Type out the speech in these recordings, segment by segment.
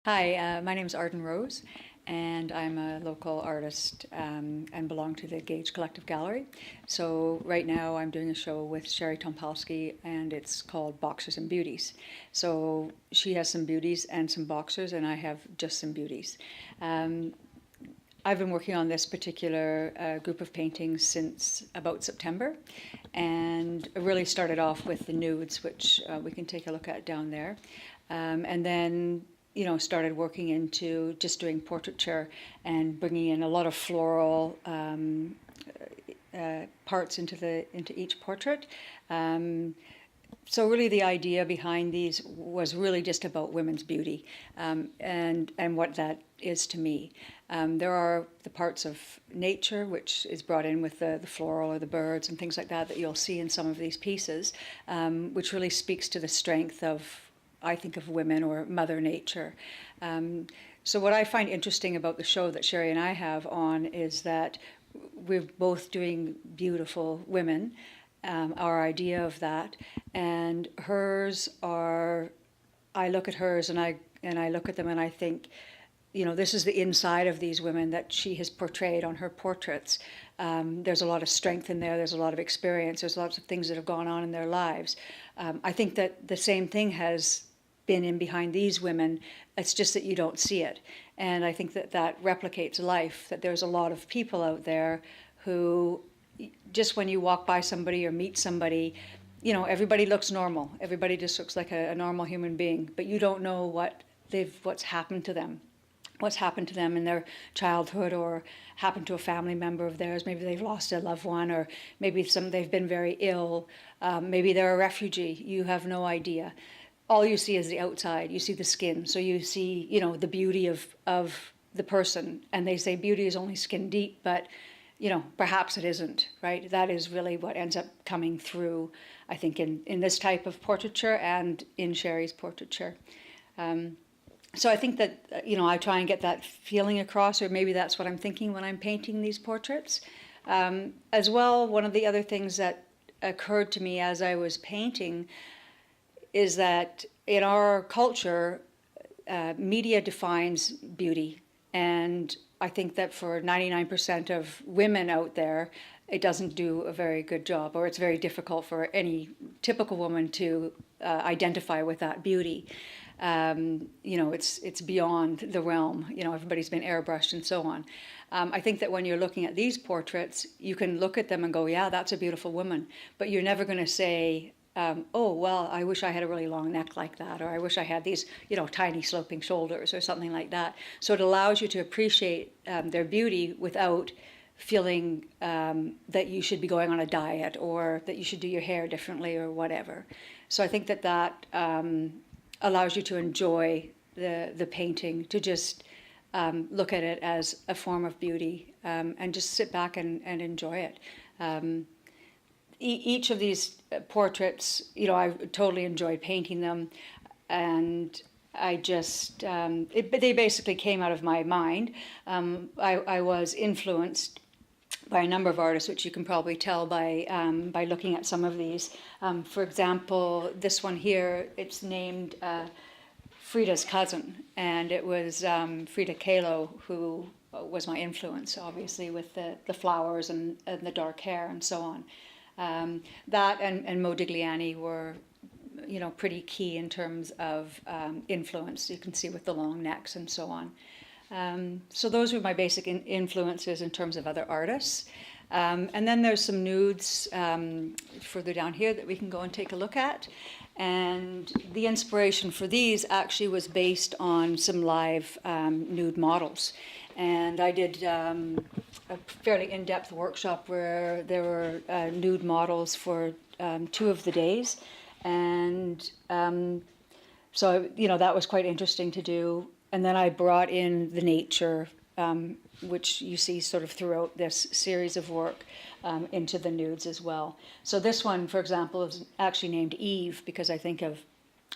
Hi, my name is Arden Rose, and I'm a local artist and belong to the Gage Collective Gallery. So right now I'm doing a show with Sherry Tompalski, and it's called Boxers and Beauties. So she has some beauties and some boxers, and I have just some beauties. Um, I've been working on this particular group of paintings since about September, and it really started off with the nudes, which we can take a look at down there. And then started working into just doing portraiture and bringing in a lot of floral parts into each portrait. So really the idea behind these was really just about women's beauty and what that is to me. There are the parts of nature which is brought in with the floral or the birds and things like that you'll see in some of these pieces, which really speaks to the strength of, I think, of women or Mother Nature. So what I find interesting about the show that Sherry and I have on is that we're both doing beautiful women, our idea of that, and hers are, I look at hers and I look at them and I think, this is the inside of these women that she has portrayed on her portraits. There's a lot of strength in there, there's a lot of experience, there's lots of things that have gone on in their lives. I think that the same thing has been in behind these women. It's just that you don't see it. And I think that that replicates life, that there's a lot of people out there who, just when you walk by somebody or meet somebody, everybody looks normal. Everybody just looks like a normal human being, but you don't know what's happened to them. What's happened to them in their childhood or happened to a family member of theirs. Maybe they've lost a loved one, or maybe they've been very ill. Maybe they're a refugee. You have no idea. All you see is the outside. You see the skin. So you see, the beauty of the person. And they say beauty is only skin deep, but, perhaps it isn't, right? That is really what ends up coming through, I think, in this type of portraiture and in Sherry's portraiture. So I think that, I try and get that feeling across, or maybe that's what I'm thinking when I'm painting these portraits. As well, one of the other things that occurred to me as I was painting is that in our culture, media defines beauty. And I think that for 99% of women out there, it doesn't do a very good job, or it's very difficult for any typical woman to identify with that beauty. It's beyond the realm. Everybody's been airbrushed and so on. I think that when you're looking at these portraits, you can look at them and go, yeah, that's a beautiful woman. But you're never going to say, oh, well, I wish I had a really long neck like that, or I wish I had these, tiny sloping shoulders or something like that. So it allows you to appreciate their beauty without feeling that you should be going on a diet or that you should do your hair differently or whatever. So I think that allows you to enjoy the painting, to just look at it as a form of beauty and just sit back and enjoy it. Each of these portraits, I totally enjoyed painting them, and I just, they basically came out of my mind. I was influenced by a number of artists, which you can probably tell by looking at some of these. For example, this one here, it's named Frida's cousin, and it was Frida Kahlo who was my influence, obviously, with the flowers and the dark hair and so on. That and Modigliani were, pretty key in terms of influence. You can see with the long necks and so on. So those were my basic influences in terms of other artists. And then there's some nudes further down here that we can go and take a look at. And the inspiration for these actually was based on some live nude models. And I did a fairly in-depth workshop where there were nude models for 2 of the days. And so, that was quite interesting to do. And then I brought in the nature, which you see sort of throughout this series of work, into the nudes as well. So this one, for example, is actually named Eve because I think of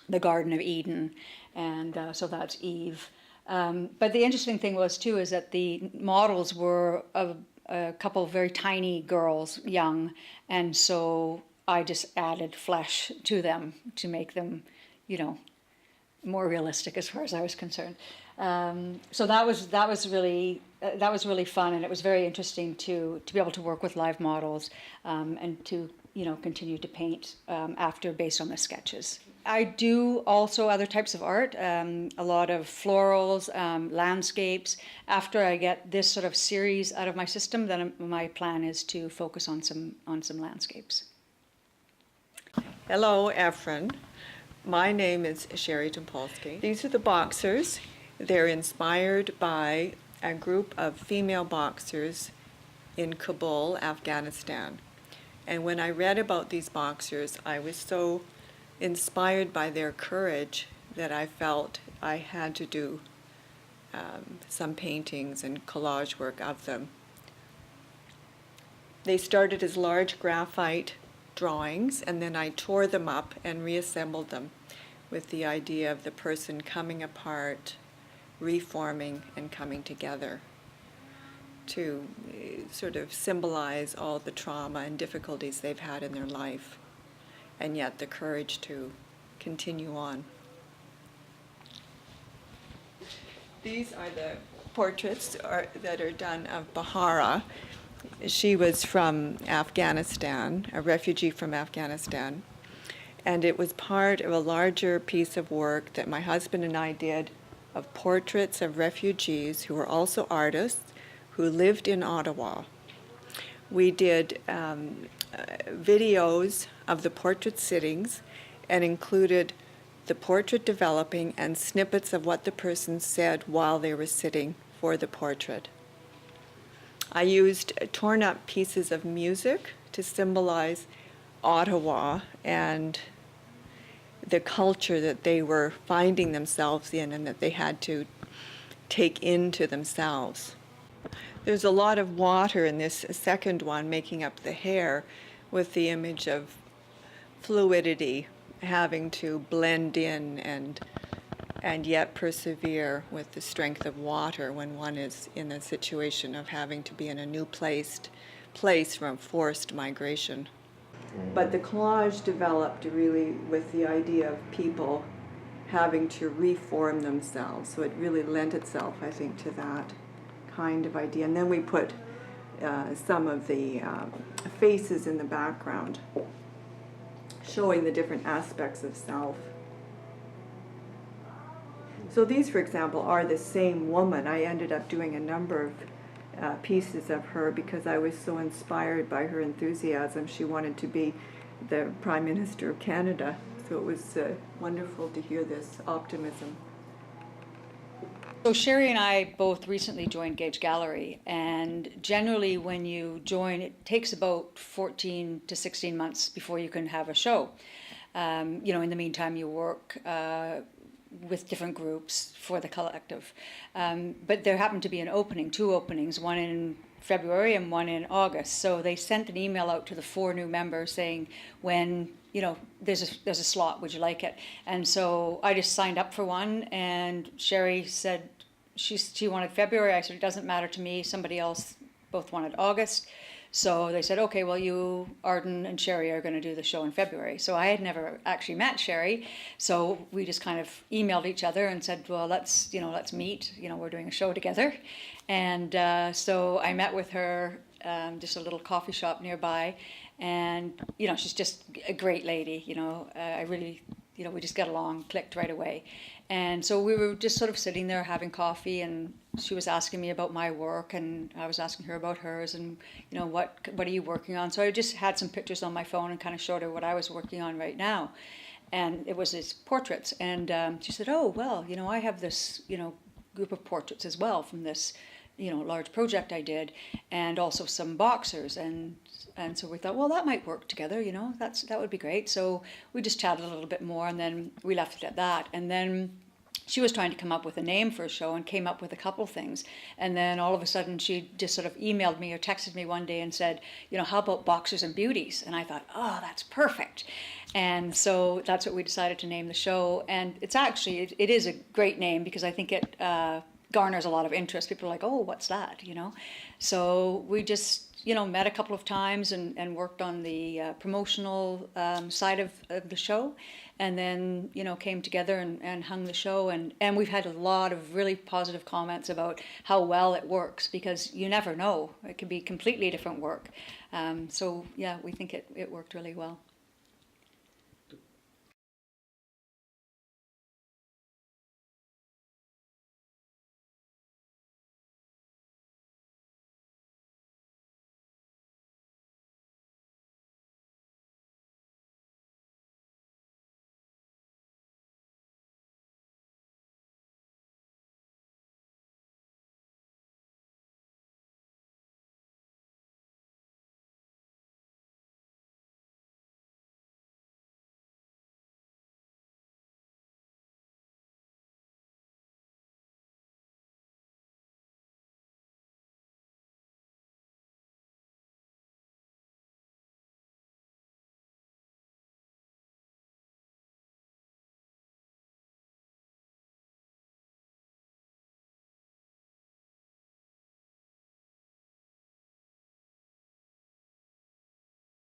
the Garden of Eden, and so that's Eve. But the interesting thing was, too, is that the models were a couple of very tiny girls, young, and so I just added flesh to them to make them, more realistic as far as I was concerned. So that was really fun, and it was very interesting to be able to work with live models and to continue to paint after based on the sketches. I do also other types of art, a lot of florals, landscapes. After I get this sort of series out of my system, then my plan is to focus on some landscapes. Hello, Efren. My name is Sherry Tompalski. These are the boxers. They're inspired by a group of female boxers in Kabul, Afghanistan. And when I read about these boxers, I was so inspired by their courage that I felt I had to do some paintings and collage work of them. They started as large graphite drawings, and then I tore them up and reassembled them with the idea of the person coming apart, reforming, and coming together to sort of symbolize all the trauma and difficulties they've had in their life, and yet the courage to continue on. These are the portraits that are done of Bahara. She was from Afghanistan, a refugee from Afghanistan, and it was part of a larger piece of work that my husband and I did of portraits of refugees who were also artists who lived in Ottawa. We did videos of the portrait sittings and included the portrait developing and snippets of what the person said while they were sitting for the portrait. I used torn up pieces of music to symbolize Ottawa and the culture that they were finding themselves in and that they had to take into themselves. There's a lot of water in this second one making up the hair, with the image of fluidity, having to blend in and yet persevere with the strength of water when one is in a situation of having to be in a new place from forced migration. But the collage developed really with the idea of people having to reform themselves, so it really lent itself, I think, to that kind of idea. And then we put some of the faces in the background, showing the different aspects of self. So these, for example, are the same woman. I ended up doing a number of pieces of her because I was so inspired by her enthusiasm. She wanted to be the Prime Minister of Canada, so it was wonderful to hear this optimism. So Sherry and I both recently joined Gage Gallery, and generally when you join, it takes about 14 to 16 months before you can have a show. In the meantime, you work with different groups for the collective. But there happened to be two openings, one in February and one in August. So they sent an email out to the 4 new members saying, when there's a slot, would you like it? And so I just signed up for one, and Sherry said she wanted February. I said, it doesn't matter to me. Somebody else both wanted August. So they said, okay, well, you, Arden, and Sherry are going to do the show in February. So I had never actually met Sherry. So we just kind of emailed each other and said, well, let's meet. We're doing a show together. And so I met with her, just a little coffee shop nearby. And, she's just a great lady. I really, we just got along, clicked right away. And so we were just sort of sitting there having coffee, and she was asking me about my work, and I was asking her about hers, and what are you working on? So I just had some pictures on my phone and kind of showed her what I was working on right now, and it was his portraits. And she said, oh well, I have this group of portraits as well from this large project I did, and also some boxers. And so we thought, well, that might work together, that would be great. So we just chatted a little bit more, and then we left it at that. And then she was trying to come up with a name for a show and came up with a couple things. And then all of a sudden she just sort of emailed me or texted me one day and said, how about Boxers and Beauties? And I thought, oh, that's perfect. And so that's what we decided to name the show. And it is a great name because I think it garners a lot of interest. People are like, oh, what's that? So we just met a couple of times and worked on the promotional side of the show. and then, you know, came together and hung the show. And we've had a lot of really positive comments about how well it works, because you never know. It could be completely different work. So yeah, we think it worked really well.